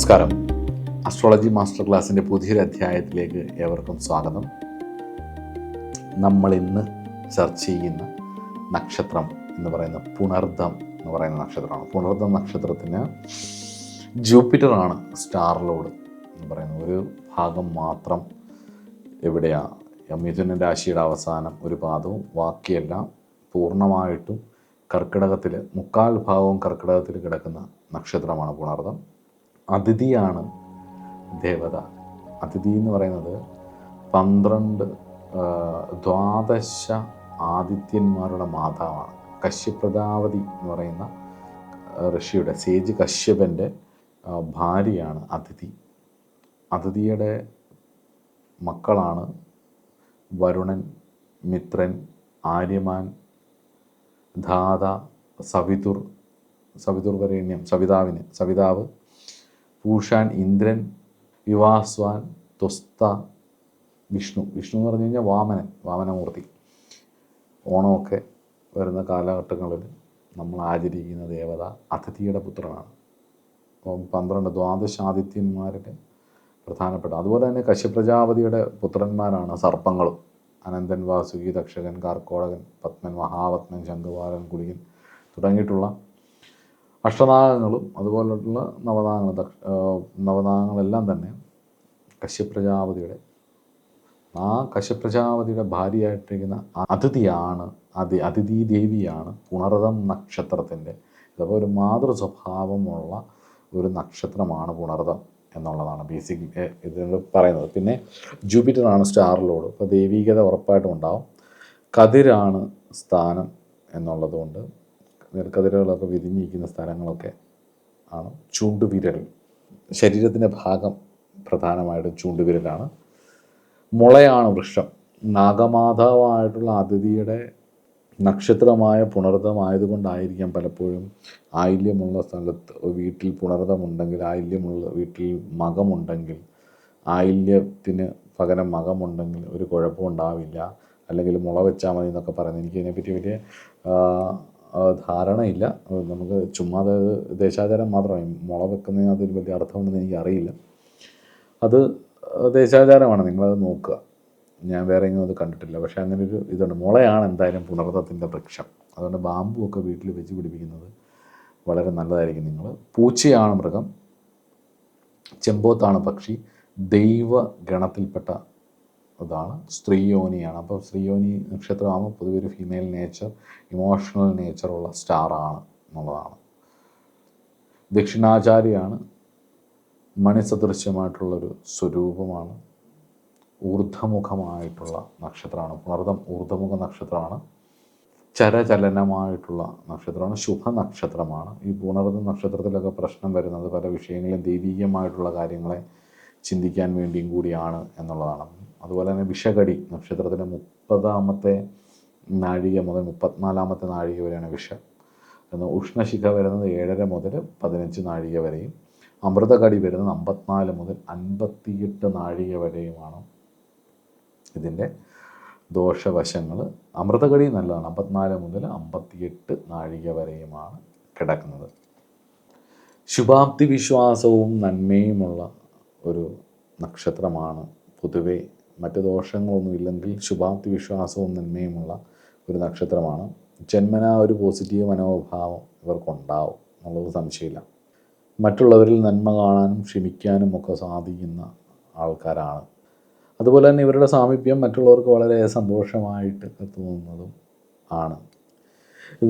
നമസ്കാരം. Astrology master ക്ലാസ്സിൻ്റെ പുതിയൊരു അധ്യായത്തിലേക്ക് ഏവർക്കും സ്വാഗതം. നമ്മൾ ഇന്ന് ചർച്ച ചെയ്യുന്ന നക്ഷത്രം എന്ന് പറയുന്ന പുണർദം എന്ന് പറയുന്ന നക്ഷത്രമാണ്. പുണർദം നക്ഷത്രത്തിന് ജൂപ്പിറ്ററാണ് സ്റ്റാർ ലോർഡ് എന്ന് പറയുന്ന ഒരു ഭാഗം മാത്രം എവിടെയാണ് മിഥുന രാശിയുടെ അവസാനം ഒരു പാദവും ബാക്കിയെല്ലാം പൂർണ്ണമായിട്ടും കർക്കിടകത്തിൽ മുക്കാൽ ഭാഗവും കർക്കിടകത്തിൽ കിടക്കുന്ന നക്ഷത്രമാണ് പുണർദം. അതിഥിയാണ് ദേവത. അതിഥി എന്ന് പറയുന്നത് 12 ദ്വാദശ ആദിത്യന്മാരുടെ മാതാവാണ്. കശ്യപ്രജാപതി എന്ന് പറയുന്ന ഋഷിയുടെ സേജ് കശ്യപൻ്റെ ഭാര്യയാണ് അതിഥി. അതിഥിയുടെ മക്കളാണ് വരുണൻ, മിത്രൻ, ആര്യമാൻ, ധാത, സവിതുർവരേണ്യം, സവിതാവ്, പൂഷാൻ, ഇന്ദ്രൻ, വിവാസ്വാൻ, ത്വസ്ത, വിഷ്ണു എന്ന് പറഞ്ഞു കഴിഞ്ഞാൽ വാമനമൂർത്തി. ഓണമൊക്കെ വരുന്ന കാലഘട്ടങ്ങളിൽ നമ്മൾ ആചരിക്കുന്ന ദേവത അതിഥിയുടെ പുത്രനാണ്. 12 ദ്വാദശാദിത്യന്മാരുടെ പ്രധാനപ്പെട്ട. അതുപോലെ തന്നെ കശ്യപ്രജാപതിയുടെ പുത്രന്മാരാണ് സർപ്പങ്ങളും. അനന്തൻ, വാസുകി, തക്ഷകൻ, കാർക്കോടകൻ, പത്മൻ, മഹാപത്മൻ, ശംഖുപാലൻ, കുളികൻ തുടങ്ങിയിട്ടുള്ള അഷ്ടനാഗങ്ങളും അതുപോലുള്ള നവനാഗങ്ങളെല്ലാം തന്നെ കശ്യപ്രജാപതിയുടെ ഭാര്യയായിട്ടിരിക്കുന്ന അതിഥി ദേവിയാണ് പുണർദം നക്ഷത്രത്തിൻ്റെ. ഇതപ്പോൾ ഒരു മാതൃ സ്വഭാവമുള്ള ഒരു നക്ഷത്രമാണ് പുണർദം എന്നുള്ളതാണ് ബേസിക് ഇതിൽ പറയുന്നത്. പിന്നെ ജൂപ്പിറ്ററാണ് സ്റ്റാർ ലോർഡ്. ഇപ്പോൾ ദൈവീകത ഉറപ്പായിട്ടും ഉണ്ടാവും. കതിരാണ് സ്ഥാനം എന്നുള്ളതുകൊണ്ട് നെൽക്കതിരുകളൊക്കെ വിരിഞ്ഞിരിക്കുന്ന സ്ഥലങ്ങളൊക്കെ ആണ്. ചൂണ്ടുവിരൽ, ശരീരത്തിൻ്റെ ഭാഗം പ്രധാനമായിട്ടും ചൂണ്ടുവിരലാണ്. മുളയാണ് വൃക്ഷം. നാഗമാതാവായിട്ടുള്ള അതിഥിയുടെ നക്ഷത്രമായ പുണർദമായതുകൊണ്ടായിരിക്കാം പലപ്പോഴും ആയില്യമുള്ള സ്ഥലത്ത് വീട്ടിൽ പുണർദമുണ്ടെങ്കിൽ, ആയില്യമുള്ള വീട്ടിൽ മകമുണ്ടെങ്കിൽ, ആയില്യത്തിന് പകരം മകമുണ്ടെങ്കിൽ ഒരു കുഴപ്പമുണ്ടാവില്ല, അല്ലെങ്കിൽ മുള വെച്ചാൽ മതി എന്നൊക്കെ പറയുന്നത്. എനിക്കതിനെപ്പറ്റി വലിയ ധാരണയില്ല. നമുക്ക് ചുമ്മാ ദേശാചാരം മാത്രമാണ്. മുള വെക്കുന്നതിന് അതിൽ വലിയ അർത്ഥമുണ്ടെന്ന് എനിക്കറിയില്ല. അത് ദേശാചാരമാണ്, നിങ്ങളത് നോക്കുക. ഞാൻ വേറെ എങ്ങും അത് കണ്ടിട്ടില്ല. പക്ഷേ അങ്ങനൊരു ഇതുണ്ട്. മുളയാണ് എന്തായാലും പുണർദത്തിൻ്റെ വൃക്ഷം. അതുകൊണ്ട് ബാമ്പു ഒക്കെ വീട്ടിൽ വെച്ച് പിടിപ്പിക്കുന്നത് വളരെ നല്ലതായിരിക്കും. നിങ്ങൾ പൂച്ചയാണ് മൃഗം, ചെമ്പോത്താണ് പക്ഷി, ദൈവഗണത്തിൽപ്പെട്ട ഇതാണ്, സ്ത്രീയോനിയാണ്. അപ്പോൾ സ്ത്രീയോനി നക്ഷത്രമാകുമ്പോൾ പൊതുവെ ഒരു ഫീമെയിൽ നേച്ചർ, ഇമോഷണൽ നേച്ചറുള്ള സ്റ്റാറാണ് എന്നുള്ളതാണ്. ദക്ഷിണാചാരിയാണ്, മണിസദൃശ്യമായിട്ടുള്ളൊരു സ്വരൂപമാണ്, ഊർദ്ധമുഖമായിട്ടുള്ള നക്ഷത്രമാണ് പുണർദം. ഊർദ്ധമുഖ നക്ഷത്രമാണ്, ചരചലനമായിട്ടുള്ള നക്ഷത്രമാണ്, ശുഭനക്ഷത്രമാണ്. ഈ പുണർദം നക്ഷത്രത്തിലൊക്കെ പ്രശ്നം വരുന്നത് പല വിഷയങ്ങളും ദൈവീകമായിട്ടുള്ള കാര്യങ്ങളെ ചിന്തിക്കാൻ വേണ്ടിയും കൂടിയാണ് എന്നുള്ളതാണ്. അതുപോലെ തന്നെ വിഷകടി നക്ഷത്രത്തിൻ്റെ 30ാമത്തെ നാഴിക മുതൽ 34ാമത്തെ നാഴിക വരെയാണ് വിഷം. എന്നാൽ ഉഷ്ണശിഖ വരുന്നത് 7:30 മുതൽ 15 നാഴിക വരെയും, അമൃതകടി വരുന്നത് 54 മുതൽ 58 നാഴിക വരെയുമാണ്. ഇതിൻ്റെ ദോഷവശങ്ങൾ, അമൃതകടി നല്ലതാണ്, 54 മുതൽ 58 നാഴിക വരെയുമാണ് കിടക്കുന്നത്. ശുഭാപ്തി വിശ്വാസവും നന്മയുമുള്ള ഒരു നക്ഷത്രമാണ്. പൊതുവെ മറ്റ് ദോഷങ്ങളൊന്നുമില്ലെങ്കിൽ ശുഭാപ്തി വിശ്വാസവും നന്മയുമുള്ള ഒരു നക്ഷത്രമാണ്. ജന്മനാ ഒരു പോസിറ്റീവ് മനോഭാവം ഇവർക്കുണ്ടാവും എന്നുള്ളത് സംശയമില്ല. മറ്റുള്ളവരിൽ നന്മ കാണാനും ക്ഷമിക്കാനും ഒക്കെ സാധിക്കുന്ന ആൾക്കാരാണ്. അതുപോലെ തന്നെ ഇവരുടെ സാമീപ്യം മറ്റുള്ളവർക്ക് വളരെ സന്തോഷമായിട്ടൊക്കെ തോന്നുന്നതും ആണ്.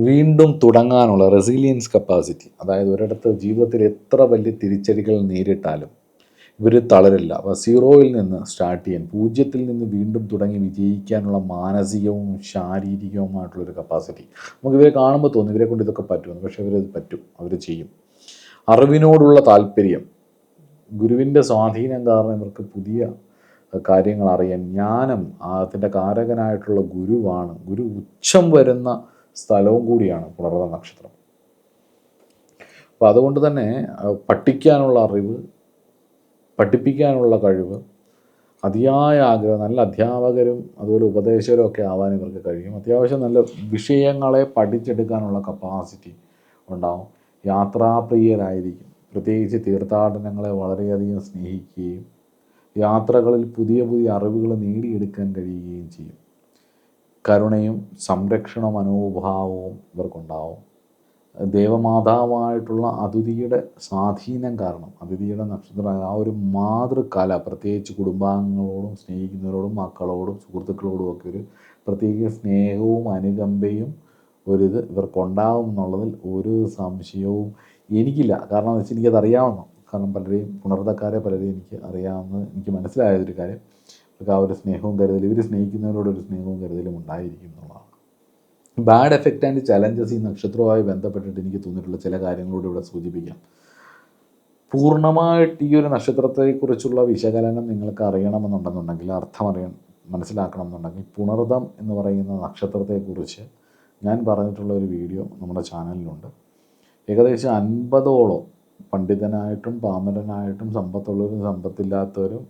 വീണ്ടും തുടങ്ങാനുള്ള റെസിലിയൻസ് കപ്പാസിറ്റി, അതായത് ഒരിടത്ത് ജീവിതത്തിൽ എത്ര വലിയ തിരിച്ചടികൾ നേരിട്ടാലും ഇവർ തളരില്ല. അപ്പോൾ 0യിൽ നിന്ന് സ്റ്റാർട്ട് ചെയ്യാൻ, 0ത്തിൽ നിന്ന് വീണ്ടും തുടങ്ങി വിജയിക്കാനുള്ള മാനസികവും ശാരീരികവുമായിട്ടുള്ളൊരു കപ്പാസിറ്റി നമുക്ക് ഇവരെ കാണുമ്പോൾ തോന്നും ഇവരെ കൊണ്ട് ഇതൊക്കെ പറ്റുമെന്ന്. പക്ഷേ ഇവരത് പറ്റും, അവർ ചെയ്യും. അറിവിനോടുള്ള താല്പര്യം, ഗുരുവിൻ്റെ സ്വാധീനം കാരണം ഇവർക്ക് പുതിയ കാര്യങ്ങൾ അറിയാൻ, ജ്ഞാനം അതിൻ്റെ കാരകനായിട്ടുള്ള ഗുരുവാണ്. ഗുരു ഉച്ചം വരുന്ന സ്ഥലവും കൂടിയാണ് പുണർദം നക്ഷത്രം. അപ്പോൾ അതുകൊണ്ട് തന്നെ പഠിക്കാനുള്ള അറിവ്, പഠിപ്പിക്കാനുള്ള കഴിവ്, അതിയായ ആഗ്രഹം, നല്ല അധ്യാപകരും അതുപോലെ ഉപദേശകരും ഒക്കെ ആവാൻ ഇവർക്ക് കഴിയും. അത്യാവശ്യം നല്ല വിഷയങ്ങളെ പഠിച്ചെടുക്കാനുള്ള കപ്പാസിറ്റി ഉണ്ടാവും. യാത്രാപ്രിയരായിരിക്കും. പ്രത്യേകിച്ച് തീർത്ഥാടനങ്ങളെ വളരെയധികം സ്നേഹിക്കുകയും യാത്രകളിൽ പുതിയ പുതിയ അറിവുകൾ നേടിയെടുക്കാൻ കഴിയുകയും ചെയ്യും. കരുണയും സംരക്ഷണ മനോഭാവവും ഇവർക്കുണ്ടാവും. ദേവമാതാവായിട്ടുള്ള അതിഥിയുടെ സ്വാധീനം കാരണം അതിഥിയുടെ നക്ഷത്രം ആ ഒരു മാതൃകല, പ്രത്യേകിച്ച് കുടുംബാംഗങ്ങളോടും സ്നേഹിക്കുന്നവരോടും മക്കളോടും സുഹൃത്തുക്കളോടും ഒക്കെ ഒരു പ്രത്യേക സ്നേഹവും അനുകമ്പയും ഒരിത് ഇവർക്കുണ്ടാവും എന്നുള്ളതിൽ ഒരു സംശയവും എനിക്കില്ല. കാരണം എന്ന് വെച്ചാൽ എനിക്കതറിയാവുന്ന, കാരണം പലരെയും പുണർതക്കാരെ പലരെയും എനിക്ക് അറിയാവുന്നത്, എനിക്ക് മനസ്സിലായതൊരു കാര്യം അവർക്ക് ആ ഒരു സ്നേഹവും കരുതലും, ഇവർ സ്നേഹിക്കുന്നവരോടൊരു സ്നേഹവും കരുതലും ഉണ്ടായിരിക്കും എന്നുള്ളതാണ്. ബാഡ് എഫക്റ്റ് ആൻഡ് ചലഞ്ചസ് ഈ നക്ഷത്രവുമായി ബന്ധപ്പെട്ടിട്ട് എനിക്ക് തോന്നിയിട്ടുള്ള ചില കാര്യങ്ങളോട് ഇവിടെ സൂചിപ്പിക്കാം. പൂർണ്ണമായിട്ട് ഈ ഒരു നക്ഷത്രത്തെക്കുറിച്ചുള്ള വിശകലനം നിങ്ങൾക്ക് അറിയണമെന്നുണ്ടെന്നുണ്ടെങ്കിൽ, മനസ്സിലാക്കണം എന്നുണ്ടെങ്കിൽ, പുണർതം എന്ന് പറയുന്ന നക്ഷത്രത്തെക്കുറിച്ച് ഞാൻ പറഞ്ഞിട്ടുള്ള ഒരു വീഡിയോ നമ്മുടെ ചാനലിലുണ്ട്. ഏകദേശം 50ഓളം പണ്ഡിതനായിട്ടും പാമരനായിട്ടും സമ്പത്തുള്ളവരും സമ്പത്തില്ലാത്തവരും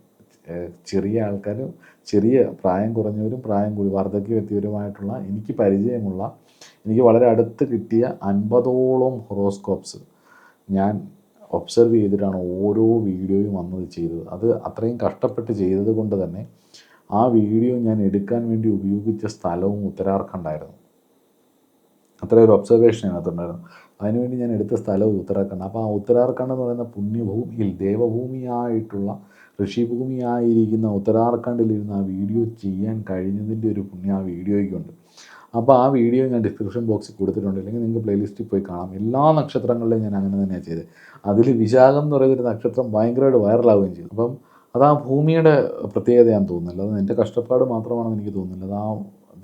ചെറിയ ആൾക്കാരും ചെറിയ പ്രായം കുറഞ്ഞവരും പ്രായം കൂടി വാർദ്ധക്യമെത്തിയവരുമായിട്ടുള്ള എനിക്ക് പരിചയമുള്ള, എനിക്ക് വളരെ അടുത്ത് കിട്ടിയ 50ഓളം ഹൊറോസ്കോപ്സ് ഞാൻ ഒബ്സർവ് ചെയ്തിട്ടാണ് ഓരോ വീഡിയോയും വന്നത് ചെയ്തത്. അത് അത്രയും കഷ്ടപ്പെട്ട് ചെയ്തത് കൊണ്ട് തന്നെ ആ വീഡിയോ ഞാൻ എടുക്കാൻ വേണ്ടി ഉപയോഗിച്ച സ്ഥലവും ഉത്തരാഖണ്ഡായിരുന്നു. അത്രയൊരു ഒബ്സർവേഷൻ അതിനകത്തുണ്ടായിരുന്നു. അതിനുവേണ്ടി ഞാൻ എടുത്ത സ്ഥലവും ഉത്തരാഖണ്ഡ്. അപ്പോൾ ആ ഉത്തരാഖണ്ഡ് എന്ന് പറയുന്ന പുണ്യഭൂമിയിൽ ദേവഭൂമിയായിട്ടുള്ള ഋഷിഭൂമിയായിരിക്കുന്ന ഉത്തരാഖണ്ഡിലിരുന്ന് ആ വീഡിയോ ചെയ്യാൻ കഴിഞ്ഞതിൻ്റെ ഒരു പുണ്യം ആ വീഡിയോയ്ക്കുണ്ട്. അപ്പോൾ ആ വീഡിയോ ഞാൻ ഡിസ്ക്രിപ്ഷൻ ബോക്സിൽ കൊടുത്തിട്ടുണ്ട്, അല്ലെങ്കിൽ നിങ്ങൾക്ക് പ്ലേലിസ്റ്റിൽ പോയി കാണാം. എല്ലാ നക്ഷത്രങ്ങളിലും ഞാൻ അങ്ങനെ തന്നെയാണ് ചെയ്തത്. അതിൽ വിശാഖം എന്ന് പറയുന്നൊരു നക്ഷത്രം ഭയങ്കരമായിട്ട് വൈറലാവുകയും ചെയ്തു. അപ്പം അത് ആ ഭൂമിയുടെ പ്രത്യേകതയാണെന്ന് തോന്നുന്നില്ല, അത് എൻ്റെ കഷ്ടപ്പാട് മാത്രമാണെന്ന് എനിക്ക് തോന്നുന്നില്ല. അത് ആ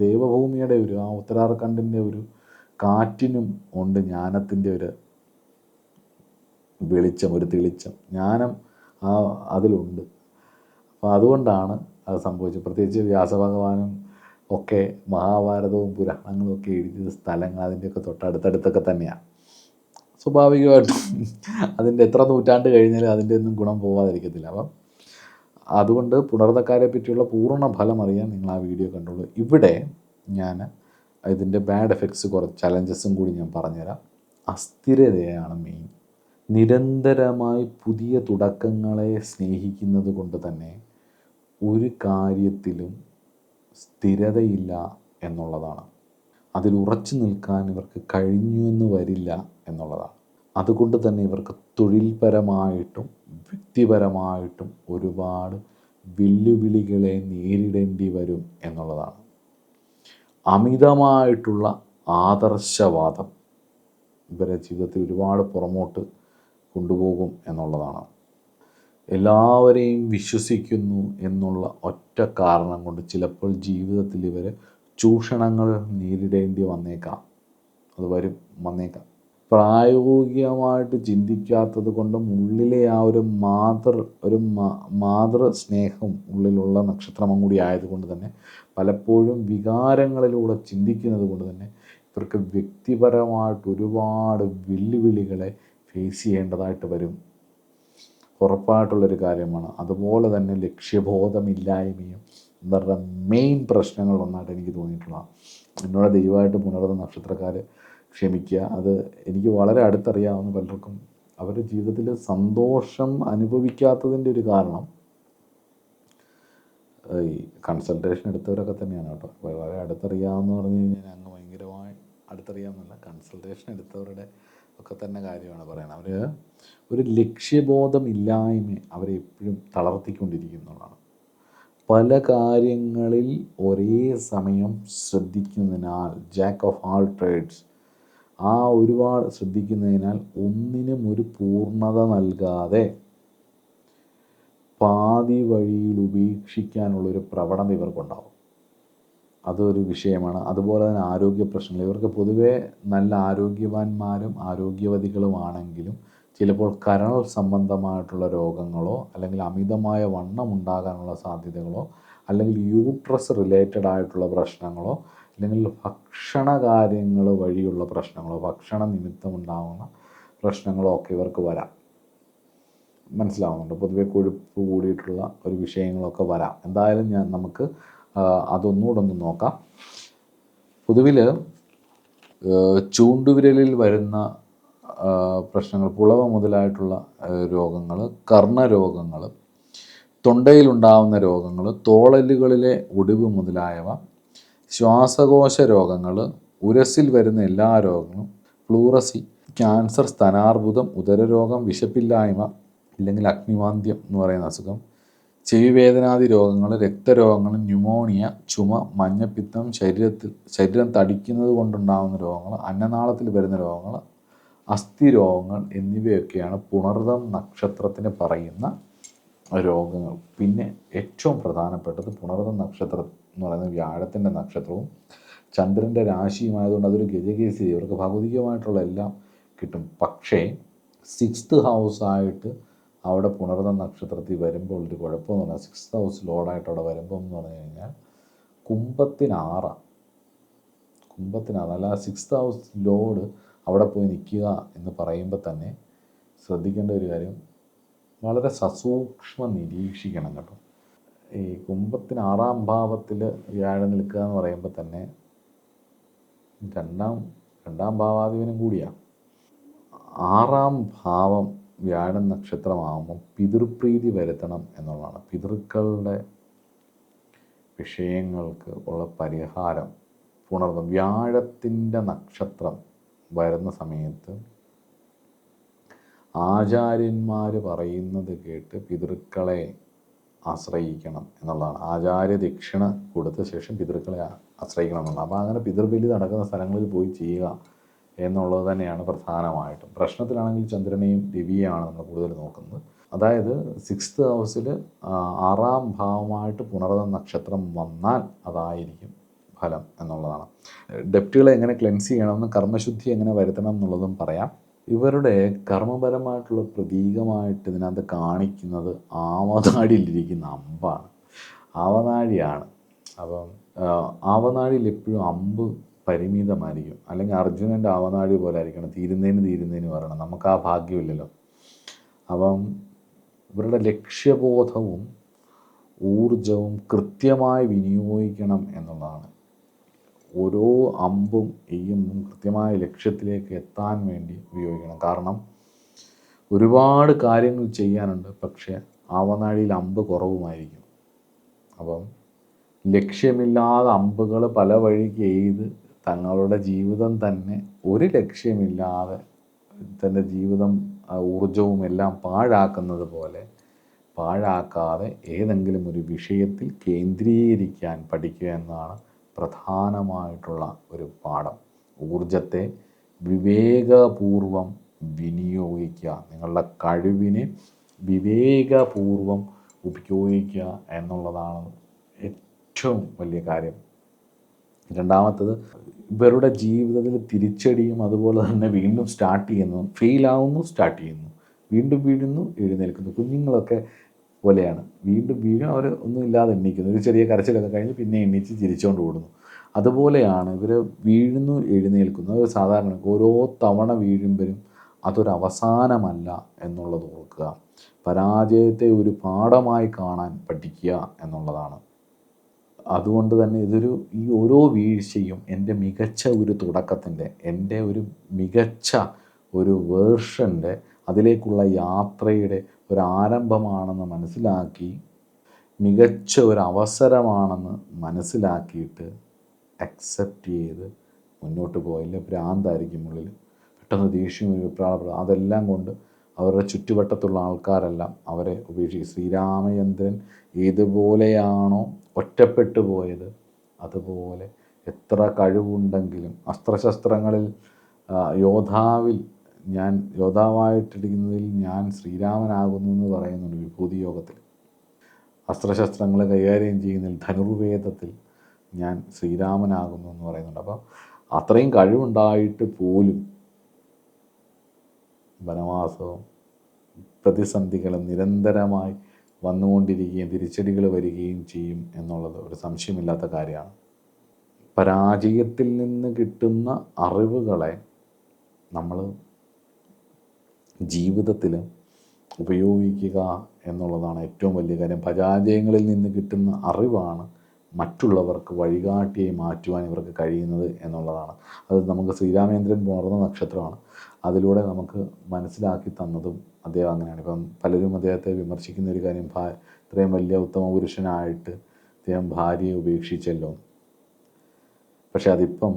ദേവഭൂമിയുടെ ആ ഉത്തരാഖണ്ഡിൻ്റെ ഒരു കാറ്റിനും ഉണ്ട് ജ്ഞാനത്തിൻ്റെ ഒരു വെളിച്ചം, ഒരു തെളിച്ചം, ജ്ഞാനം അതിലുണ്ട്. അപ്പോൾ അതുകൊണ്ടാണ് അത് സംഭവിച്ചത്. പ്രത്യേകിച്ച് വ്യാസഭഗവാനും ഒക്കെ മഹാഭാരതവും പുരാണങ്ങളും ഒക്കെ എഴുതിയ സ്ഥലങ്ങൾ അതിൻ്റെയൊക്കെ തൊട്ടടുത്തടുത്തൊക്കെ തന്നെയാണ്. സ്വാഭാവികമായിട്ടും അതിൻ്റെ എത്ര നൂറ്റാണ്ട് കഴിഞ്ഞാലും അതിൻ്റെ ഒന്നും ഗുണം പോകാതിരിക്കത്തില്ല. അപ്പം അതുകൊണ്ട് പുണർതക്കാരെ പറ്റിയുള്ള പൂർണ്ണ ഫലം അറിയാൻ നിങ്ങൾ ആ വീഡിയോ കണ്ടോളൂ. ഇവിടെ ഞാൻ ഇതിൻ്റെ ബാഡ് എഫക്ട്സ്, കുറച്ച് ചലഞ്ചസും കൂടി ഞാൻ പറഞ്ഞുതരാം. അസ്ഥിരതയാണ് മെയിൻ. നിരന്തരമായി പുതിയ തുടക്കങ്ങളെ സ്നേഹിക്കുന്നത് കൊണ്ട് തന്നെ ഒരു കാര്യത്തിലും സ്ഥിരതയില്ല എന്നുള്ളതാണ്. അതിൽ ഉറച്ചു നിൽക്കാൻ ഇവർക്ക് കഴിഞ്ഞുവെന്ന് വരില്ല എന്നുള്ളതാണ്. അതുകൊണ്ട് തന്നെ ഇവർക്ക് തൊഴിൽപരമായിട്ടും വ്യക്തിപരമായിട്ടും ഒരുപാട് വെല്ലുവിളികളെ നേരിടേണ്ടി വരും എന്നുള്ളതാണ്. അമിതമായിട്ടുള്ള ആദർശവാദം ഇവരെ ജീവിതത്തിൽ ഒരുപാട് പുറമോട്ട് കൊണ്ടുപോകും എന്നുള്ളതാണ്. എല്ലാവരെയും വിശ്വസിക്കുന്നു എന്നുള്ള ഒറ്റ കാരണം കൊണ്ട് ചിലപ്പോൾ ജീവിതത്തിൽ ഇവർ ചൂഷണങ്ങൾ നേരിടേണ്ടി വന്നേക്കാം. അത് വന്നേക്കാം. പ്രായോഗികമായിട്ട് ചിന്തിക്കാത്തത് കൊണ്ടും ഉള്ളിലെ ആ ഒരു മാതൃ സ്നേഹം ഉള്ളിലുള്ള നക്ഷത്രം കൂടി ആയതുകൊണ്ട് തന്നെ പലപ്പോഴും വികാരങ്ങളിലൂടെ ചിന്തിക്കുന്നത് കൊണ്ട് തന്നെ ഇവർക്ക് വ്യക്തിപരമായിട്ട് ഒരുപാട് വെല്ലുവിളികളെ ഫേസ് ചെയ്യേണ്ടതായിട്ട് വരും. ഉറപ്പായിട്ടുള്ളൊരു കാര്യമാണ്. അതുപോലെ തന്നെ ലക്ഷ്യബോധമില്ലായ്മയും ഇവരുടെ മെയിൻ പ്രശ്നങ്ങളൊന്നായിട്ട് എനിക്ക് തോന്നിയിട്ടുള്ളതാണ്. എന്നോട് ദൈവമായിട്ട് പുണർന്ന നക്ഷത്രക്കാർ ക്ഷമിക്കുക. അത് എനിക്ക് വളരെ അടുത്തറിയാവുന്ന പലർക്കും അവരുടെ ജീവിതത്തിൽ സന്തോഷം അനുഭവിക്കാത്തതിൻ്റെ ഒരു കാരണം ഈ കൺസൾട്ടേഷൻ എടുത്തവരൊക്കെ തന്നെയാണ് കേട്ടോ. വളരെ അടുത്തറിയാമെന്ന് പറഞ്ഞു കഴിഞ്ഞാൽ അങ്ങ് ഭയങ്കരമായി അടുത്തറിയാമെന്നല്ല, കൺസൾട്ടേഷൻ എടുത്തവരുടെ ഒക്കെ തന്നെ കാര്യമാണ് പറയുന്നത്. അവർ ഒരു ലക്ഷ്യബോധമില്ലായ്മ അവരെ എപ്പോഴും തളർത്തിക്കൊണ്ടിരിക്കുന്നതാണ്. പല കാര്യങ്ങളിൽ ഒരേ സമയം ശ്രദ്ധിക്കുന്നതിനാൽ, ജാക്ക് ഓഫ് ആൾ ട്രേഡ്സ്, ആ ഒരുപാട് ശ്രദ്ധിക്കുന്നതിനാൽ ഒന്നിനും ഒരു പൂർണ്ണത നൽകാതെ പാതി വഴിയിൽ ഉപേക്ഷിക്കാനുള്ളൊരു പ്രവണത ഇവർക്കുണ്ടാവും. അതൊരു വിഷയമാണ്. അതുപോലെ തന്നെ ആരോഗ്യ പ്രശ്നങ്ങൾ. ഇവർക്ക് പൊതുവേ നല്ല ആരോഗ്യവാന്മാരും ആരോഗ്യവതികളുമാണെങ്കിലും ചിലപ്പോൾ കരൾ സംബന്ധമായിട്ടുള്ള രോഗങ്ങളോ അല്ലെങ്കിൽ അമിതമായ വണ്ണം ഉണ്ടാകാനുള്ള സാധ്യതകളോ അല്ലെങ്കിൽ യൂട്രസ് റിലേറ്റഡ് ആയിട്ടുള്ള പ്രശ്നങ്ങളോ അല്ലെങ്കിൽ ഭക്ഷണ കാര്യങ്ങൾ വഴിയുള്ള പ്രശ്നങ്ങളോ ഭക്ഷണ നിമിത്തമുണ്ടാകുന്ന പ്രശ്നങ്ങളോ ഒക്കെ ഇവർക്ക് വരാം. മനസ്സിലാവുന്നുണ്ട്. പൊതുവെ കൊഴുപ്പ് കൂടിയിട്ടുള്ള ഒരു വിഷയങ്ങളൊക്കെ വരാം. എന്തായാലും നമുക്ക് അതൊന്നുകൂടെ ഒന്ന് നോക്കാം. പൊതുവിൽ ചൂണ്ടുവിരലിൽ വരുന്ന പ്രശ്നങ്ങൾ, പുളവ മുതലായിട്ടുള്ള രോഗങ്ങൾ, കർണരോഗങ്ങൾ, തൊണ്ടയിലുണ്ടാവുന്ന രോഗങ്ങൾ, തോളലുകളിലെ ഒടിവ് മുതലായവ, ശ്വാസകോശ രോഗങ്ങൾ, ഉരസിൽ വരുന്ന എല്ലാ രോഗങ്ങളും, പ്ലൂറസി, ക്യാൻസർ, സ്തനാർബുദം, ഉദരരോഗം, വിശപ്പില്ലായ്മ ഇല്ലെങ്കിൽ അഗ്നിവാന്ത്യം എന്ന് പറയുന്ന അസുഖം, ചെവിവേദനാദി രോഗങ്ങൾ, രക്തരോഗങ്ങൾ, ന്യൂമോണിയ, ചുമ, മഞ്ഞപ്പിത്തം, ശരീരം തടിക്കുന്നത് കൊണ്ടുണ്ടാകുന്ന രോഗങ്ങൾ, അന്നനാളത്തിൽ വരുന്ന രോഗങ്ങൾ, അസ്ഥി രോഗങ്ങൾ എന്നിവയൊക്കെയാണ് പുണർതം നക്ഷത്രത്തിന് പറയുന്ന രോഗങ്ങൾ. പിന്നെ ഏറ്റവും പ്രധാനപ്പെട്ടത് പുണർതം നക്ഷത്രം എന്ന് പറയുന്നത് വ്യാഴത്തിൻ്റെ നക്ഷത്രവും ചന്ദ്രൻ്റെ രാശിയുമായതുകൊണ്ട് അതൊരു ഗജകേസരി, ഇവർക്ക് ഭൗതികമായിട്ടുള്ള എല്ലാം കിട്ടും. പക്ഷേ 6th ഹൗസായിട്ട് അവിടെ പുണർതം നക്ഷത്രത്തിൽ വരുമ്പോൾ ഒരു കുഴപ്പമെന്ന് പറഞ്ഞാൽ 6th ഹൗസ് ലോഡായിട്ട് അവിടെ വരുമ്പോൾ എന്ന് പറഞ്ഞു കഴിഞ്ഞാൽ കുംഭത്തിനാറാം, അല്ല 6th ഹൗസ് ലോഡ് അവിടെ പോയി നിൽക്കുക എന്ന് പറയുമ്പോൾ തന്നെ ശ്രദ്ധിക്കേണ്ട ഒരു കാര്യം, വളരെ സസൂക്ഷ്മം നിരീക്ഷിക്കണം കേട്ടോ. ഈ കുംഭത്തിന് 6ാം ഭാവത്തിൽ വ്യാഴം നിൽക്കുക എന്ന് പറയുമ്പോൾ തന്നെ രണ്ടാം ഭാവാധിപനും കൂടിയാണ്. 6ാം ഭാവം വ്യാഴം നക്ഷത്രമാകുമ്പോൾ പിതൃപ്രീതി വരുത്തണം എന്നുള്ളതാണ്. പിതൃക്കളുടെ വിഷയങ്ങൾക്ക് ഉള്ള പരിഹാരം പുണർതം വ്യാഴത്തിൻ്റെ നക്ഷത്രം വരുന്ന സമയത്ത് ആചാര്യന്മാർ പറയുന്നത് കേട്ട് പിതൃക്കളെ ആശ്രയിക്കണം എന്നുള്ളതാണ്. ആചാര്യ ദക്ഷിണ കൊടുത്ത ശേഷം പിതൃക്കളെ ആശ്രയിക്കണം എന്നുള്ളത്. അപ്പോൾ അങ്ങനെ പിതൃബലി നടക്കുന്ന സ്ഥലങ്ങളിൽ പോയി ചെയ്യുക എന്നുള്ളത് തന്നെയാണ് പ്രധാനമായിട്ടും. പ്രശ്നത്തിലാണെങ്കിൽ ചന്ദ്രനെയും രവിയെയാണ് നമ്മൾ കൂടുതൽ നോക്കുന്നത്. അതായത് 6th ഹൗസിൽ 6ാം ഭാവമായിട്ട് പുണർതം നക്ഷത്രം വന്നാൽ അതായിരിക്കും ഫലം എന്നുള്ളതാണ്. ഡെപ്റ്റുകളെ എങ്ങനെ ക്ലെൻസ് ചെയ്യണമെന്നും കർമ്മശുദ്ധി എങ്ങനെ വരുത്തണം എന്നുള്ളതും പറയാം. ഇവരുടെ കർമ്മപരമായിട്ടുള്ള പ്രതീകമായിട്ട് ഇതിനകത്ത് കാണിക്കുന്നത് ആവനാഴിയിലിരിക്കുന്ന അമ്പാണ്, ആവനാഴിയാണ്. അപ്പം ആവനാഴിയിൽ എപ്പോഴും അമ്പ് പരിമിതമായിരിക്കും, അല്ലെങ്കിൽ അർജുനൻ്റെ ആവനാഴി പോലെ ആയിരിക്കണം, തീരുന്നതിന് വരണം. നമുക്ക് ആ ഭാഗ്യമില്ലല്ലോ. അപ്പം ഇവരുടെ ലക്ഷ്യബോധവും ഊർജവും കൃത്യമായി വിനിയോഗിക്കണം എന്നുള്ളതാണ്. ഓരോ അമ്പും എയ്യുമ്പും കൃത്യമായ ലക്ഷ്യത്തിലേക്ക് എത്താൻ വേണ്ടി ഉപയോഗിക്കണം. കാരണം ഒരുപാട് കാര്യങ്ങൾ ചെയ്യാനുണ്ട്, പക്ഷേ ആവനാഴിയിൽ അമ്പ് കുറവുമായിരിക്കും. അപ്പം ലക്ഷ്യമില്ലാതെ അമ്പുകൾ പല വഴിക്ക് എയ്ത് തങ്ങളുടെ ജീവിതം തന്നെ ഒരു ലക്ഷ്യമില്ലാതെ തൻ്റെ ജീവിതം ഊർജവും എല്ലാം പാഴാക്കുന്നത് പോലെ പാഴാക്കാതെ ഏതെങ്കിലും ഒരു വിഷയത്തിൽ കേന്ദ്രീകരിക്കാൻ പഠിക്കുക എന്നാണ് പ്രധാനമായിട്ടുള്ള ഒരു പാഠം. ഊർജത്തെ വിവേകപൂർവം വിനിയോഗിക്കുക, നിങ്ങളുടെ കഴിവിനെ വിവേകപൂർവം ഉപയോഗിക്കുക എന്നുള്ളതാണ് ഏറ്റവും വലിയ കാര്യം. രണ്ടാമത്തത്, ഇവരുടെ ജീവിതത്തിൽ തിരിച്ചടിയും അതുപോലെ തന്നെ വീണ്ടും സ്റ്റാർട്ട് ചെയ്യുന്നു, ഫെയിലാവുന്നു, സ്റ്റാർട്ട് ചെയ്യുന്നു, വീണ്ടും വീഴുന്നു, എഴുന്നേൽക്കുന്നു. കുഞ്ഞുങ്ങളൊക്കെ പോലെയാണ്, വീണ്ടും വീഴും, അവർ ഒന്നും ഇല്ലാതെ എണ്ണിക്കുന്നു, ഒരു ചെറിയ കരച്ചിലൊക്കെ കഴിഞ്ഞ് പിന്നെ എണ്ണിച്ച് ചിരിച്ചുകൊണ്ട് ഓടുന്നു. അതുപോലെയാണ് ഇവർ വീഴുന്നു, എഴുന്നേൽക്കുന്നു. അത് സാധാരണ ഓരോ തവണ വീഴുമ്പോഴും അതൊരവസാനമല്ല എന്നുള്ളത് ഓർക്കുക. പരാജയത്തെ ഒരു പാഠമായി കാണാൻ പഠിക്കുക എന്നുള്ളതാണ്. അതുകൊണ്ട് തന്നെ ഈ ഓരോ വീഴ്ചയും എൻ്റെ മികച്ച ഒരു തുടക്കത്തിൻ്റെ, എൻ്റെ ഒരു മികച്ച ഒരു വേർഷൻ്റെ, അതിലേക്കുള്ള യാത്രയുടെ ഒരു ആരംഭമാണെന്ന് മനസ്സിലാക്കി, മികച്ച ഒരു അവസരമാണെന്ന് മനസ്സിലാക്കിയിട്ട് അക്സെപ്റ്റ് ചെയ്ത് മുന്നോട്ട് പോയില്ല ഭ്രാന്തായിരിക്കും ഉള്ളിൽ, പെട്ടെന്ന് ദേഷ്യം വിപ്രാളപ്പെടും. അതെല്ലാം കൊണ്ട് അവരുടെ ചുറ്റുവട്ടത്തുള്ള ആൾക്കാരെല്ലാം അവരെ ഉപേക്ഷിക്കും. ശ്രീരാമചന്ദ്രൻ ഏതുപോലെയാണോ ഒറ്റപ്പെട്ടു പോയത്, അതുപോലെ എത്ര കഴിവുണ്ടെങ്കിലും അസ്ത്രശസ്ത്രങ്ങളിൽ യോദ്ധാവായിട്ടിരിക്കുന്നതിൽ ഞാൻ ശ്രീരാമനാകുന്നു എന്ന് പറയുന്നുണ്ട് വിഭൂതി യോഗത്തിൽ. അസ്ത്രശസ്ത്രങ്ങൾ കൈകാര്യം ചെയ്യുന്നതിൽ ധനുർവേദത്തിൽ ഞാൻ ശ്രീരാമനാകുന്നു എന്ന് പറയുന്നുണ്ട്. അപ്പോൾ അത്രയും കഴിവുണ്ടായിട്ട് പോലും വനവാസവും പ്രതിസന്ധികളും നിരന്തരമായി വന്നുകൊണ്ടിരിക്കുകയും തിരിച്ചടികൾ വരികയും ചെയ്യും എന്നുള്ളത് ഒരു സംശയമില്ലാത്ത കാര്യമാണ്. പരാജയത്തിൽ നിന്ന് കിട്ടുന്ന അറിവുകളെ നമ്മൾ ജീവിതത്തിൽ ഉപയോഗിക്കുക എന്നുള്ളതാണ് ഏറ്റവും വലിയ കാര്യം. പരാജയങ്ങളിൽ നിന്ന് കിട്ടുന്ന അറിവാണ് മറ്റുള്ളവർക്ക് വഴികാട്ടിയായി മാറ്റുവാൻ ഇവർക്ക് കഴിയുന്നത് എന്നുള്ളതാണ്. അത് നമുക്ക് ശ്രീരാമേന്ദ്രൻ പുണർന്ന നക്ഷത്രമാണ്. അതിലൂടെ നമുക്ക് മനസ്സിലാക്കി തന്നതും അദ്ദേഹം അങ്ങനെയാണ്. ഇപ്പം പലരും അദ്ദേഹത്തെ വിമർശിക്കുന്ന ഒരു കാര്യം, ഇത്രയും വലിയ ഉത്തമ പുരുഷനായിട്ട് അദ്ദേഹം ഭാര്യയെ ഉപേക്ഷിച്ചല്ലോ. പക്ഷെ അതിപ്പം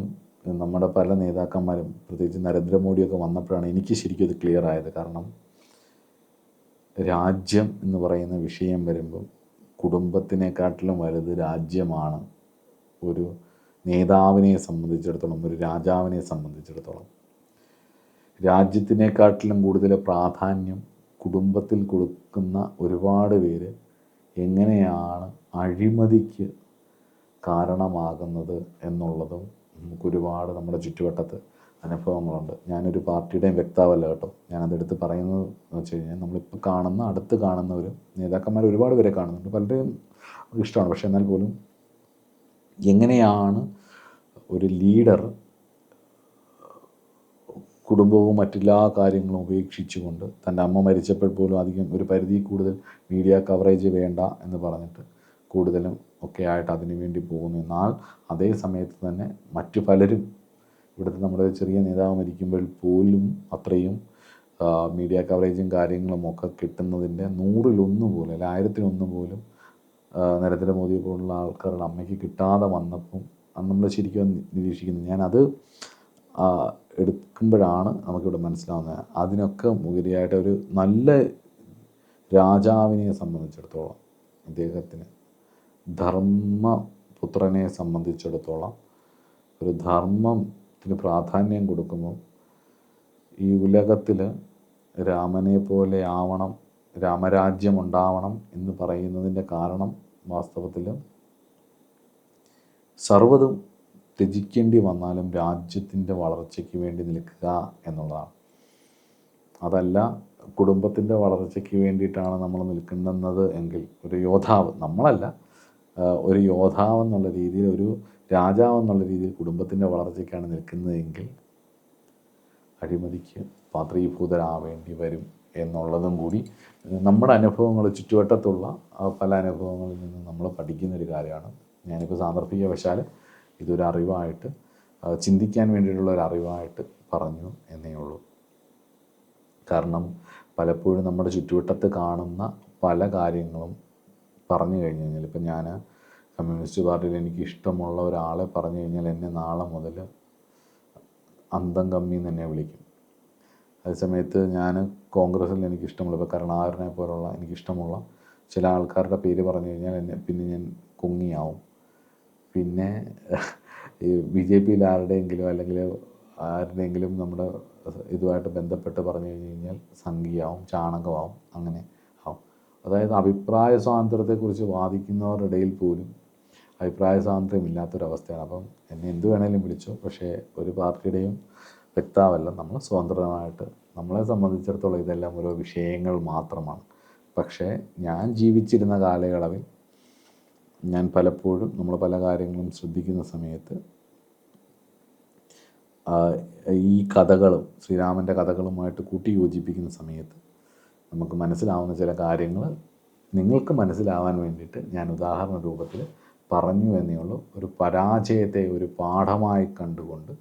നമ്മുടെ പല നേതാക്കന്മാരും, പ്രത്യേകിച്ച് നരേന്ദ്രമോദിയൊക്കെ വന്നപ്പോഴാണ് എനിക്ക് ശരിക്കും അത് ക്ലിയർ ആയത്. കാരണം രാജ്യം എന്ന് പറയുന്ന വിഷയം വരുമ്പം കുടുംബത്തിനെക്കാട്ടിലും വലുത് രാജ്യമാണ് ഒരു നേതാവിനെ സംബന്ധിച്ചിടത്തോളം, ഒരു രാജാവിനെ സംബന്ധിച്ചിടത്തോളം. രാജ്യത്തിനെക്കാട്ടിലും കൂടുതൽ പ്രാധാന്യം കുടുംബത്തിൽ കൊടുക്കുന്ന ഒരുപാട് പേര് എങ്ങനെയാണ് അഴിമതിക്ക് കാരണമാകുന്നത് എന്നുള്ളതും നമുക്കൊരുപാട് നമ്മുടെ ചുറ്റുവട്ടത്ത് അനുഭവങ്ങളുണ്ട്. ഞാനൊരു പാർട്ടിയുടെയും വ്യക്താവല്ല കേട്ടോ. ഞാനതെടുത്ത് പറയുന്നത് എന്ന് വെച്ച് കഴിഞ്ഞാൽ, നമ്മളിപ്പോൾ അടുത്ത് കാണുന്ന ഒരു നേതാക്കന്മാർ ഒരുപാട് പേരെ കാണുന്നുണ്ട്, പലരെയും ഇഷ്ടമാണ്. പക്ഷെ എന്നാൽ പോലും എങ്ങനെയാണ് ഒരു ലീഡർ കുടുംബവും മറ്റെല്ലാ കാര്യങ്ങളും ഉപേക്ഷിച്ചുകൊണ്ട്, തൻ്റെ അമ്മ മരിച്ചപ്പോൾ പോലും അധികം ഒരു പരിധി കൂടുതൽ മീഡിയ കവറേജ് വേണ്ട എന്ന് പറഞ്ഞിട്ട് കൂടുതലും ഒക്കെ ആയിട്ട് അതിനു വേണ്ടി പോകുന്നു. എന്നാൽ അതേ സമയത്ത് തന്നെ മറ്റു പലരും, ഇവിടുത്തെ നമ്മുടെ ചെറിയ നേതാവ് മരിക്കുമ്പോൾ പോലും അത്രയും മീഡിയ കവറേജും കാര്യങ്ങളും ഒക്കെ കിട്ടുന്നതിൻ്റെ 100-1 പോലും, അല്ല 1000-1 പോലും നരേന്ദ്രമോദിയെ പോലുള്ള ആൾക്കാരുടെ അമ്മയ്ക്ക് കിട്ടാതെ വന്നപ്പം നമ്മൾ ശരിക്കും നിരീക്ഷിക്കുന്നത്. ഞാനത് എടുക്കുമ്പോഴാണ് നമുക്കിവിടെ മനസ്സിലാവുന്നത്. അതിനൊക്കെ ഉപരിയായിട്ട് ഒരു നല്ല രാജാവിനെ സംബന്ധിച്ചിടത്തോളം, അദ്ദേഹത്തിന് ധർമ്മപുത്രനെ സംബന്ധിച്ചിടത്തോളം ഒരു ധർമ്മത്തിന് പ്രാധാന്യം കൊടുക്കുമ്പോൾ ഈ ഉലകത്തിൽ രാമനെ പോലെ ആവണം, രാമരാജ്യം ഉണ്ടാവണം എന്ന് പറയുന്നതിൻ്റെ കാരണം വാസ്തവത്തിൽ സർവ്വതും ത്യജിക്കേണ്ടി വന്നാലും രാജ്യത്തിൻ്റെ വളർച്ചയ്ക്ക് വേണ്ടി നിൽക്കുക എന്നുള്ളതാണ്. അതല്ല കുടുംബത്തിൻ്റെ വളർച്ചയ്ക്ക് വേണ്ടിയിട്ടാണ് നമ്മൾ നിൽക്കുന്നത് എങ്കിൽ, ഒരു യോദ്ധാവ്, നമ്മളല്ല, ഒരു യോദ്ധാവ് എന്നുള്ള രീതിയിൽ, ഒരു രാജാവ് എന്നുള്ള രീതിയിൽ കുടുംബത്തിൻ്റെ വളർച്ചയ്ക്കാണ് നിൽക്കുന്നതെങ്കിൽ അഴിമതിക്ക് പാത്രീഭൂതരാവേണ്ടി വരും എന്നുള്ളതും കൂടി നമ്മുടെ അനുഭവങ്ങൾ, ചുറ്റുവട്ടത്തുള്ള പല അനുഭവങ്ങളിൽ നിന്ന് നമ്മൾ പഠിക്കുന്നൊരു കാര്യമാണ്. ഞാനിപ്പോൾ സാന്ദർഭികവശാൽ ഇതൊരു അറിവായിട്ട്, ചിന്തിക്കാൻ വേണ്ടിയിട്ടുള്ള ഒരു അറിവായിട്ട് പറഞ്ഞു എന്നേ ഉള്ളൂ. കാരണം പലപ്പോഴും നമ്മുടെ ചുറ്റുവട്ടത്ത് കാണുന്ന പല കാര്യങ്ങളും പറഞ്ഞു കഴിഞ്ഞ് കഴിഞ്ഞാൽ, ഇപ്പം ഞാൻ കമ്മ്യൂണിസ്റ്റ് പാർട്ടിയിൽ എനിക്ക് ഇഷ്ടമുള്ള ഒരാളെ പറഞ്ഞു കഴിഞ്ഞാൽ എന്നെ നാളെ മുതൽ അന്തം കമ്മി എന്ന് എന്നെ വിളിക്കും. അതേസമയത്ത് ഞാൻ കോൺഗ്രസ്സിൽ എനിക്കിഷ്ടമുള്ള, ഇപ്പോൾ കരുണാകരനെ പോലുള്ള എനിക്കിഷ്ടമുള്ള ചില ആൾക്കാരുടെ പേര് പറഞ്ഞു കഴിഞ്ഞാൽ പിന്നെ ഞാൻ കുങ്ങിയാവും. പിന്നെ ഈ BJP ആരുടെയെങ്കിലും അല്ലെങ്കിൽ ആരുടെയെങ്കിലും നമ്മുടെ ഇതുമായിട്ട് ബന്ധപ്പെട്ട് പറഞ്ഞു കഴിഞ്ഞാൽ സംഖ്യയാവും, ചാണകമാവും, അങ്ങനെ ആവും. അതായത് അഭിപ്രായ സ്വാതന്ത്ര്യത്തെക്കുറിച്ച് വാദിക്കുന്നവരുടെ ഇടയിൽ പോലും അഭിപ്രായ സ്വാതന്ത്ര്യം ഇല്ലാത്തൊരവസ്ഥയാണ്. അപ്പം എന്നെ എന്ത് വേണേലും വിളിച്ചോ, പക്ഷേ ഒരു പാർട്ടിയുടെയും വ്യക്താവല്ല. നമ്മൾ സ്വതന്ത്രമായിട്ട്, നമ്മളെ സംബന്ധിച്ചിടത്തോളം ഇതെല്ലാം ഓരോ വിഷയങ്ങൾ മാത്രമാണ്. പക്ഷേ ഞാൻ ജീവിച്ചിരുന്ന കാലയളവിൽ ഞാൻ പലപ്പോഴും നമ്മൾ പല കാര്യങ്ങളും ശ്രദ്ധിക്കുന്ന സമയത്ത് ഈ കഥകളും ശ്രീരാമൻ്റെ കഥകളുമായിട്ട് കൂട്ടി യോജിപ്പിക്കുന്ന സമയത്ത് നമുക്ക് മനസ്സിലാവുന്ന ചില കാര്യങ്ങൾ നിങ്ങൾക്ക് മനസ്സിലാവാൻ വേണ്ടിയിട്ട് ഞാൻ ഉദാഹരണ രൂപത്തിൽ പറഞ്ഞു എന്നേ ഉള്ളൂ. ഒരു പരാജയത്തെ ഒരു പാഠമായി കണ്ടുകൊണ്ട്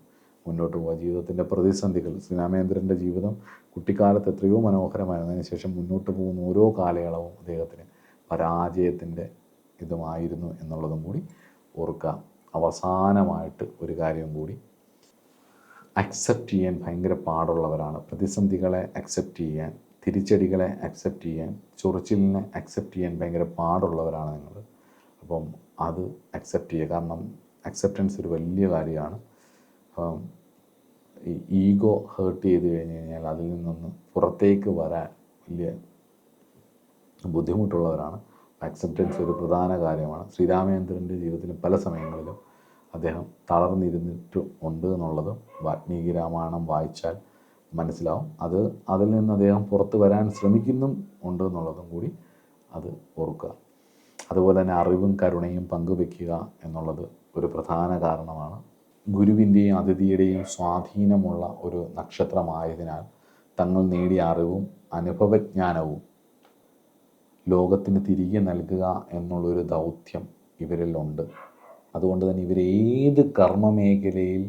മുന്നോട്ട് പോവുക. ജീവിതത്തിൻ്റെ പ്രതിസന്ധികൾ, ശ്രീരാമേന്ദ്രൻ്റെ ജീവിതം കുട്ടിക്കാലത്ത് എത്രയോ മനോഹരമായിരുന്നു. അതിനുശേഷം മുന്നോട്ട് പോകുന്ന ഓരോ കാലയളവും അദ്ദേഹത്തിന് പരാജയത്തിൻ്റെ ഇതുമായിരുന്നു എന്നുള്ളതും കൂടി ഓർക്കുക. അവസാനമായിട്ട് ഒരു കാര്യം കൂടി, അക്സെപ്റ്റ് ചെയ്യാൻ ഭയങ്കര പാടുള്ളവരാണ്. പ്രതിസന്ധികളെ അക്സെപ്റ്റ് ചെയ്യാൻ, തിരിച്ചടികളെ അക്സെപ്റ്റ് ചെയ്യാൻ, ചൊറിച്ചിലിനെ അക്സെപ്റ്റ് ചെയ്യാൻ ഭയങ്കര പാടുള്ളവരാണ് നിങ്ങൾ. അപ്പം അത് അക്സെപ്റ്റ് ചെയ്യുക. കാരണം അക്സെപ്റ്റൻസ് ഒരു വലിയ കാര്യമാണ്. ഈ ഈഗോ ഹേർട്ട് ചെയ്ത് കഴിഞ്ഞ് കഴിഞ്ഞാൽ അതിൽ നിന്നൊന്ന് പുറത്തേക്ക് വരാൻ വലിയ ബുദ്ധിമുട്ടുള്ളവരാണ്. അക്സെപ്റ്റൻസ് ഒരു പ്രധാന കാര്യമാണ്. ശ്രീരാമേന്ദ്രൻ്റെ ജീവിതത്തിൽ പല സമയങ്ങളിലും അദ്ദേഹം തളർന്നിരുന്നിട്ട് ഉണ്ട് എന്നുള്ളതും വാൽമീകി രാമായണം വായിച്ചാൽ മനസ്സിലാവും. അതിൽ നിന്ന് അദ്ദേഹം പുറത്ത് വരാൻ ശ്രമിക്കുന്നും ഉണ്ട് എന്നുള്ളതും കൂടി അത് ഓർക്കുക. അതുപോലെ തന്നെ അറിവും കരുണയും പങ്കുവെക്കുക എന്നുള്ളത് ഒരു പ്രധാന കാരണമാണ്. ഗുരുവിൻ്റെയും അതിഥിയുടെയും സ്വാധീനമുള്ള ഒരു നക്ഷത്രമായതിനാൽ തങ്ങൾ നേടിയ അറിവും അനുഭവജ്ഞാനവും ലോകത്തിന് തിരികെ നൽകുക എന്നുള്ളൊരു ദൗത്യം ഇവരിലുണ്ട്. അതുകൊണ്ട് തന്നെ ഇവരേത് കർമ്മമേഖലയിൽ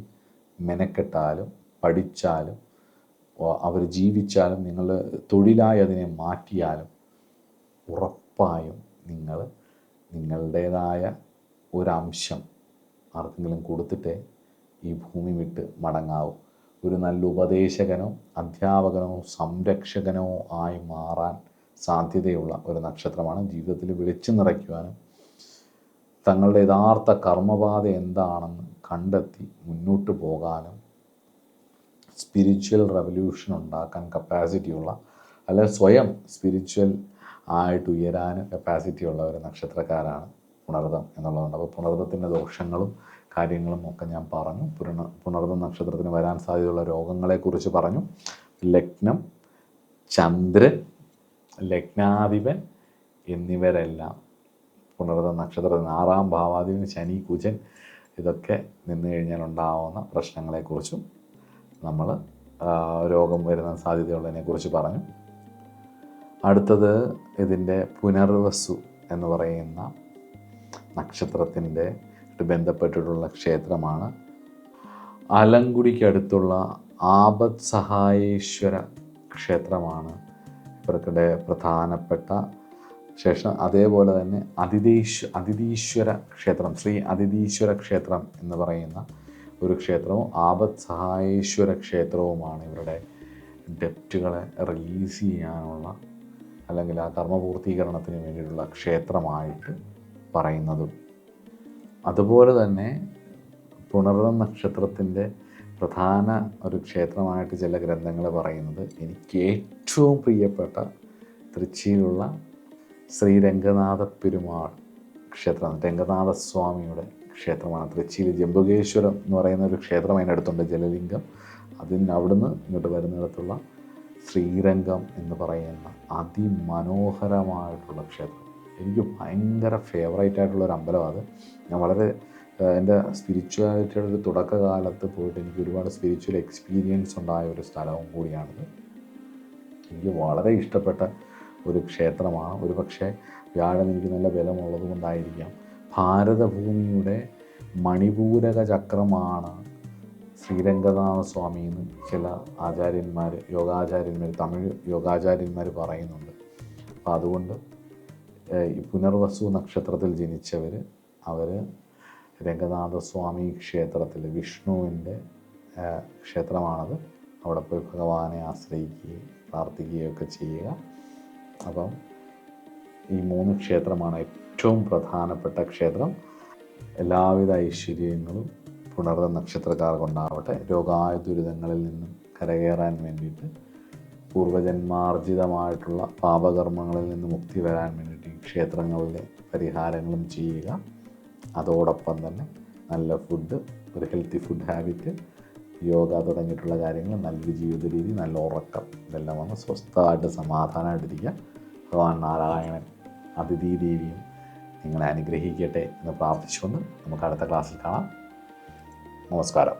മെനക്കെട്ടാലും പഠിച്ചാലും അവർ ജീവിച്ചാലും നിങ്ങൾ തൊഴിലായി അതിനെ മാറ്റിയാലും ഉറപ്പായും നിങ്ങൾ നിങ്ങളുടേതായ ഒരംശം ആർക്കെങ്കിലും കൊടുത്തിട്ടേ ഈ ഭൂമി വിട്ട് മടങ്ങാവൂ. ഒരു നല്ല ഉപദേശകനോ അധ്യാപകനോ സംരക്ഷകനോ ആയി മാറാൻ സാധ്യതയുള്ള ഒരു നക്ഷത്രമാണ്. ജീവിതത്തിൽ വെളിച്ചു നിറയ്ക്കുവാനും തങ്ങളുടെ യഥാർത്ഥ കർമ്മപാത എന്താണെന്ന് കണ്ടെത്തി മുന്നോട്ട് പോകാനും സ്പിരിച്വൽ റെവല്യൂഷൻ ഉണ്ടാക്കാൻ കപ്പാസിറ്റിയുള്ള, അല്ലെങ്കിൽ സ്വയം സ്പിരിച്വൽ ആയിട്ട് ഉയരാൻ കപ്പാസിറ്റിയുള്ള ഒരു നക്ഷത്രക്കാരാണ് പുണർദം എന്നുള്ളതുണ്ട്. അപ്പോൾ പുണർദത്തിൻ്റെ ദോഷങ്ങളും കാര്യങ്ങളും ഒക്കെ ഞാൻ പറഞ്ഞു. പുണർദം നക്ഷത്രത്തിന് വരാൻ സാധ്യതയുള്ള രോഗങ്ങളെക്കുറിച്ച് പറഞ്ഞു. ലഗ്നം, ചന്ദ്രൻ, ലഗ്നാധിപൻ എന്നിവരെല്ലാം പുണർദം നക്ഷത്രത്തിന് 6-ാം ഭാവാധിപൻ ശനി, കുജൻ ഇതൊക്കെ നിന്ന് കഴിഞ്ഞാൽ ഉണ്ടാവുന്ന പ്രശ്നങ്ങളെക്കുറിച്ചും നമ്മൾ രോഗം വരുന്ന സാധ്യതയുള്ളതിനെക്കുറിച്ച് പറഞ്ഞു. അടുത്തത് ഇതിൻ്റെ പുനർവസു എന്ന് പറയുന്ന നക്ഷത്രത്തിൻ്റെ ബന്ധപ്പെട്ടിട്ടുള്ള ക്ഷേത്രമാണ്. ആലങ്കുടിക്കടുത്തുള്ള ആപത് സഹായേശ്വര ക്ഷേത്രമാണ് ഇവർക്കിടെ പ്രധാനപ്പെട്ട ശേഷം. അതേപോലെ തന്നെ അതിഥീശ്വര ക്ഷേത്രം, ശ്രീ അതിഥീശ്വര ക്ഷേത്രം എന്ന് പറയുന്ന ഒരു ക്ഷേത്രവും ആപത് സഹായേശ്വര ക്ഷേത്രവുമാണ് ഇവരുടെ ഡെപ്റ്റുകളെ റിലീസ് ചെയ്യാനുള്ള, അല്ലെങ്കിൽ ആ കർമ്മപൂർത്തീകരണത്തിന് വേണ്ടിയിട്ടുള്ള ക്ഷേത്രമായിട്ട് പറയുന്നതും. അതുപോലെ തന്നെ പുണർദം നക്ഷത്രത്തിൻ്റെ പ്രധാന ഒരു ക്ഷേത്രമായിട്ട് ചില ഗ്രന്ഥങ്ങൾ പറയുന്നത്, എനിക്ക് ഏറ്റവും പ്രിയപ്പെട്ട തൃച്ചിയിലുള്ള ശ്രീ രംഗനാഥ പെരുമാൾ ക്ഷേത്രം, രംഗനാഥസ്വാമിയുടെ ക്ഷേത്രമാണ്. തൃച്ചിയിൽ ജംബുകേശ്വരം എന്ന് പറയുന്ന ഒരു ക്ഷേത്രം അതിനടുത്തുണ്ട്, ജലലിംഗം. അവിടുന്ന് ഇങ്ങോട്ട് വരുന്നിടത്തുള്ള ശ്രീരംഗം എന്ന് പറയുന്ന അതിമനോഹരമായിട്ടുള്ള ക്ഷേത്രം എനിക്ക് ഭയങ്കര ഫേവറേറ്റ് ആയിട്ടുള്ളൊരു അമ്പലമാണ് അത്. ഞാൻ വളരെ എൻ്റെ സ്പിരിച്വാലിറ്റിയുടെ ഒരു തുടക്കകാലത്ത് പോയിട്ട് എനിക്ക് ഒരുപാട് സ്പിരിച്വൽ എക്സ്പീരിയൻസ് ഉണ്ടായ ഒരു സ്ഥലവും കൂടിയാണിത്. എനിക്ക് വളരെ ഇഷ്ടപ്പെട്ട ഒരു ക്ഷേത്രമാണ്. ഒരു പക്ഷേ വ്യാഴം എനിക്ക് നല്ല ബലമുള്ളത് കൊണ്ടായിരിക്കാം. ഭാരതഭൂമിയുടെ മണിപൂരക ചക്രമാണ് ശ്രീരംഗനാഥസ്വാമി എന്ന് ചില ആചാര്യന്മാർ, യോഗാചാര്യന്മാർ, തമിഴ് യോഗാചാര്യന്മാർ പറയുന്നുണ്ട്. അപ്പോൾ അതുകൊണ്ട് ഈ പുനർവസു നക്ഷത്രത്തിൽ ജനിച്ചവർ അവർ രംഗനാഥസ്വാമി ക്ഷേത്രത്തിൽ, വിഷ്ണുവിൻ്റെ ക്ഷേത്രമാണത്, അവിടെ പോയി ഭഗവാനെ ആശ്രയിക്കുകയും പ്രാർത്ഥിക്കുകയൊക്കെ ചെയ്യുക. അപ്പം ഈ 3 ക്ഷേത്രമാണ് ഏറ്റവും പ്രധാനപ്പെട്ട ക്ഷേത്രം. എല്ലാവിധ ഐശ്വര്യങ്ങളും പുണർദം നക്ഷത്രക്കാർക്കുണ്ടാവട്ടെ. രോഗായ-ദുരിതങ്ങളിൽ നിന്നും കരകയറാൻ വേണ്ടിയിട്ട്, പൂർവജന്മാർജിതമായിട്ടുള്ള പാപകർമ്മങ്ങളിൽ നിന്ന് മുക്തി വരാൻ വേണ്ടിയിട്ട് ഈ ക്ഷേത്രങ്ങളിലെ പരിഹാരങ്ങളും ചെയ്യുക. അതോടൊപ്പം തന്നെ നല്ല ഫുഡ്, ഒരു ഹെൽത്തി ഫുഡ് ഹാബിറ്റ്, യോഗ തുടങ്ങിയിട്ടുള്ള കാര്യങ്ങൾ, നല്ലൊരു ജീവിത രീതി, നല്ല ഉറക്കം, ഇതെല്ലാം വന്ന് സ്വസ്ഥമായിട്ട് സമാധാനമായിട്ടിരിക്കുക. ഭഗവാൻ നാരായണൻ അതിഥി ദേവിയും നിങ്ങളെ അനുഗ്രഹിക്കട്ടെ എന്ന് പ്രാർത്ഥിച്ചുകൊണ്ട് നമുക്ക് അടുത്ത ക്ലാസ്സിൽ കാണാം. നമസ്കാരം.